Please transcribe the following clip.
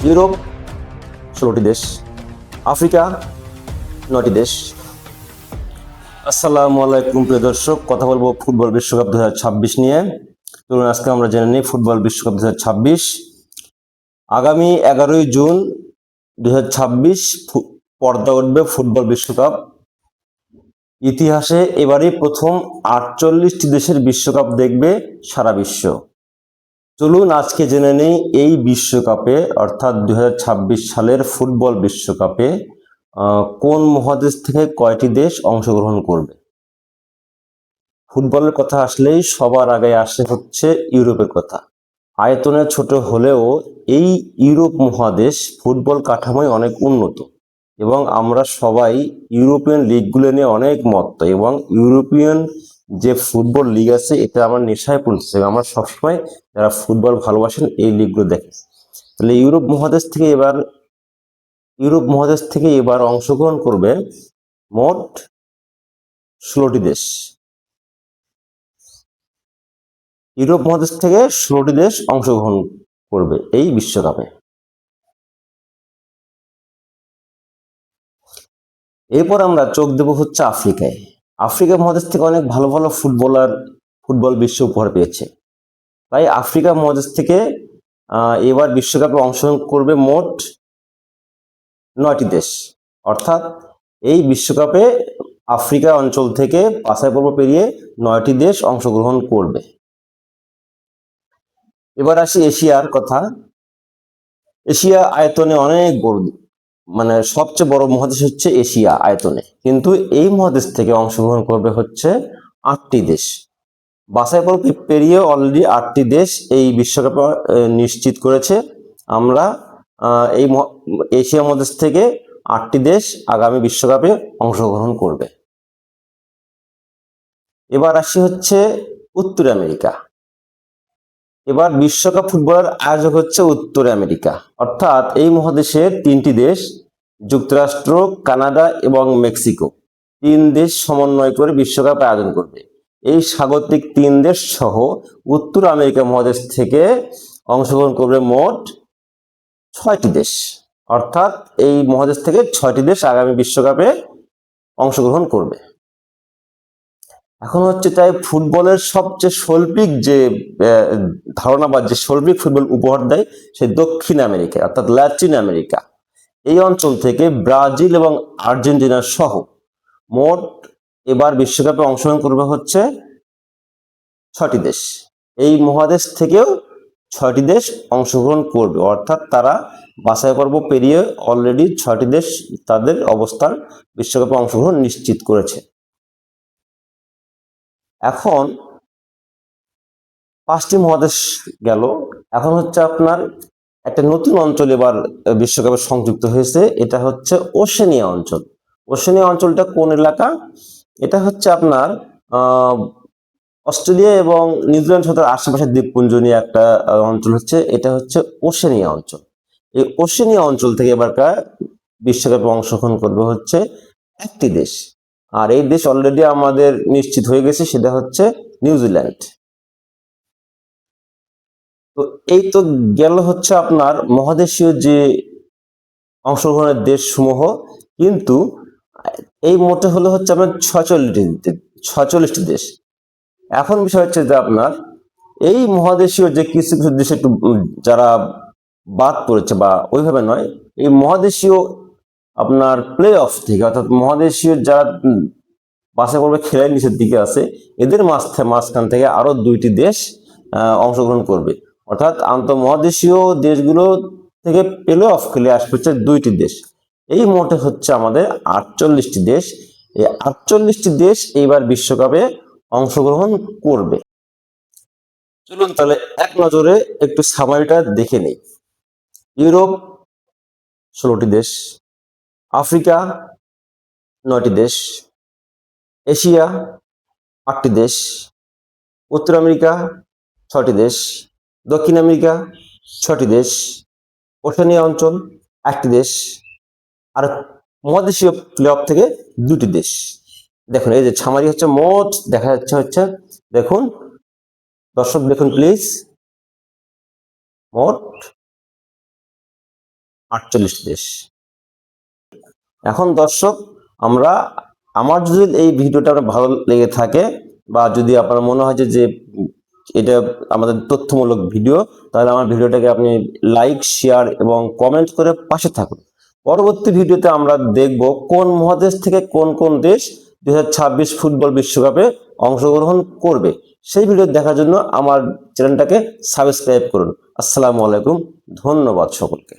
Europe 16টি দেশ, Africa 9টি দেশ। আসসালামু আলাইকুম প্রিয় দর্শক, কথা বলবো ফুটবল বিশ্বকাপ 2026 নিয়ে। চলুন আজকে আমরা জেনে নিই ফুটবল বিশ্বকাপ 2026। আগামী 11ই জুন 2026 পর্দা উঠবে ফুটবল বিশ্বকাপ। ইতিহাসে এবারই প্রথম 48টি দেশের বিশ্বকাপ দেখবে সারা বিশ্ব। চলুন আজকে জেনে নেই এই বিশ্বকাপে অর্থাৎ 2026 সালের ফুটবল বিশ্বকাপে কোন মহাদেশ থেকে কয়টি দেশ অংশগ্রহণ করবে। ফুটবলের কথা আসলেই সবার আগে আসে হচ্ছে ইউরোপের কথা। আয়তনে ছোট হলেও এই ইউরোপ মহাদেশ ফুটবল কাঠামোয় অনেক উন্নত এবং আমরা সবাই ইউরোপিয়ান লিগগুলো নিয়ে অনেক মত্ত এবং ইউরোপিয়ান যে ফুটবল লিগ আছে এটা আমার নেশায় পড়ছে। আমরা সবসময় যারা ফুটবল ভালোবাসেন এই লিগগুলো দেখেন। তাহলে ইউরোপ মহাদেশ থেকে এবার অংশগ্রহণ করবে মোট 16টি দেশ। ইউরোপ মহাদেশ থেকে 16টি দেশ অংশগ্রহণ করবে এই বিশ্বকাপে। এরপর আমরা চোখ দেব হচ্ছে আফ্রিকায়। আফ্রিকা মহাদেশ থেকে অনেক ভালো ভালো ফুটবল বিশ্ব উপহার পেয়েছে। তাই আফ্রিকা মহাদেশ থেকে এবার বিশ্বকাপে অংশগ্রহণ করবে মোট 9টি দেশ। অর্থাৎ এই বিশ্বকাপে আফ্রিকা অঞ্চল থেকে বাছাই পর্ব পেরিয়ে 9টি দেশ অংশগ্রহণ করবে। এবার আসি এশিয়ার কথা। এশিয়া আয়তনে অনেক বড়, মানে সবচেয়ে বড় মহাদেশ হচ্ছে এশিয়া আয়তনে, কিন্তু এই মহাদেশ থেকে অংশগ্রহণ করবে হচ্ছে 8টি দেশ। বাছাই পর্ব পেরিয়ে অলরেডি 8টি দেশ এই বিশ্বকাপে নিশ্চিত করেছে। আমরা এই এশিয়া মহাদেশ থেকে 8টি দেশ আগামী বিশ্বকাপে অংশগ্রহণ করবে। এবার আসি হচ্ছে উত্তর আমেরিকা। এবার বিশ্বকাপ ফুটবলের আয়োজক হচ্ছে উত্তর আমেরিকা, অর্থাৎ এই মহাদেশের 3টি দেশ যুক্তরাষ্ট্র, কানাডা এবং মেক্সিকো, 3 দেশ সমন্বয় করে বিশ্বকাপ আয়োজন করবে। এই স্বাগতিক 3 দেশ সহ উত্তর আমেরিকা মহাদেশ থেকে অংশগ্রহণ করবে মোট 6টি দেশ। অর্থাৎ এই মহাদেশ থেকে 6টি দেশ আগামী বিশ্বকাপে অংশগ্রহণ করবে। এখন হচ্ছে তাই ফুটবলের সবচেয়ে শৈল্পিক যে ধারণা বা যে শৈল্পিক ফুটবল উপহার দেয় সে দক্ষিণ আমেরিকা অর্থাৎ ল্যাটিন আমেরিকা। এই অঞ্চল থেকে ব্রাজিল এবং আর্জেন্টিনা সহ মোট এবার বিশ্বকাপে অংশগ্রহণ করবে হচ্ছে 6টি দেশ। এই মহাদেশ থেকেও 6টি দেশ অংশগ্রহণ করবে, অর্থাৎ তারা বাছাই পর্ব পেরিয়ে অলরেডি 6টি দেশ তাদের অবস্থান বিশ্বকাপে অংশগ্রহণ নিশ্চিত করেছে। এখন 5টি মহাদেশ গেল। এখন হচ্ছে আপনার একটা নতুন অঞ্চল এবার বিশ্বকাপে সংযুক্ত হয়েছে, এটা হচ্ছে ওশেনিয়া অঞ্চল। ওশেনিয়া অঞ্চলটা কোন এলাকা? এটা হচ্ছে আপনার অস্ট্রেলিয়া এবং নিউজিল্যান্ড সহ আশেপাশের দ্বীপপুঞ্জ নিয়ে একটা অঞ্চল হচ্ছে, এটা হচ্ছে ওশেনিয়া অঞ্চল। এই ওশেনিয়া অঞ্চল থেকে এবারকার বিশ্বকাপে অংশগ্রহণ করবে হচ্ছে 1টি দেশ, আর এই দেশ অলরেডি আমাদের নিশ্চিত হয়ে গেছে, সেটা হচ্ছে নিউজিল্যান্ড। তো এই তো গেল হচ্ছে আপনার মহাদেশীয় যে অংশগ্রহণের দেশসমূহ, কিন্তু এই মোটে হলো হচ্ছে আপনার 46টি দেশ। এখন বিষয় হচ্ছে যে আপনার এই মহাদেশীয় যে কিছু কিছু দেশ একটু যারা বাদ পড়েছে বা ওইভাবে নয়, এই মহাদেশীয় আপনার প্লে অফ থেকে অর্থাৎ মহাদেশীয় যারা বাছাই পর্বে খেলার নিচের দিকে আছে, এদের মাঝখান থেকে আরো 2টি দেশ অংশগ্রহণ করবে। অর্থাৎ আন্তঃমহাদেশীয় দেশগুলো থেকে প্লে অফ খেলে আসবে হচ্ছে 2টি দেশ। এই মোটে হচ্ছে আমাদের 48টি দেশ। এই 48টি দেশ এইবার বিশ্বকাপে অংশগ্রহণ করবে। চলুন তাহলে এক নজরে একটু সামারিটা দেখে নেই। ইউরোপ 16টি দেশ, আফ্রিকা 9টি দেশ, এশিয়া 8টি দেশ, উত্তর আমেরিকা 6টি দেশ, দক্ষিণ আমেরিকা 6টি দেশ, ওশেনিয়া অঞ্চল 1টি দেশ, আর মহাদেশীয় প্লে অফ থেকে 2টি দেশ। দেখুন এই যে ছামারি হচ্ছে মোট দেখা যাচ্ছে হচ্ছে, দেখুন দর্শক দেখুন প্লিজ, মোট 48টি দেশ। এখন দর্শক, আমার যদি এই ভিডিওটা আপনার ভালো লেগে থাকে বা যদি আপনার মনে হয় যে এটা আমাদের তথ্যমূলক ভিডিও, তাহলে আমার ভিডিওটাকে আপনি লাইক, শেয়ার এবং কমেন্ট করে পাশে থাকুন। পরবর্তী ভিডিওতে আমরা দেখব কোন মহাদেশ থেকে কোন কোন দেশ 2026 ফুটবল বিশ্বকাপে অংশগ্রহণ করবে। সেই ভিডিও দেখার জন্য আমার চ্যানেলটাকে সাবস্ক্রাইব করুন। আসসালামু আলাইকুম, ধন্যবাদ সকলকে।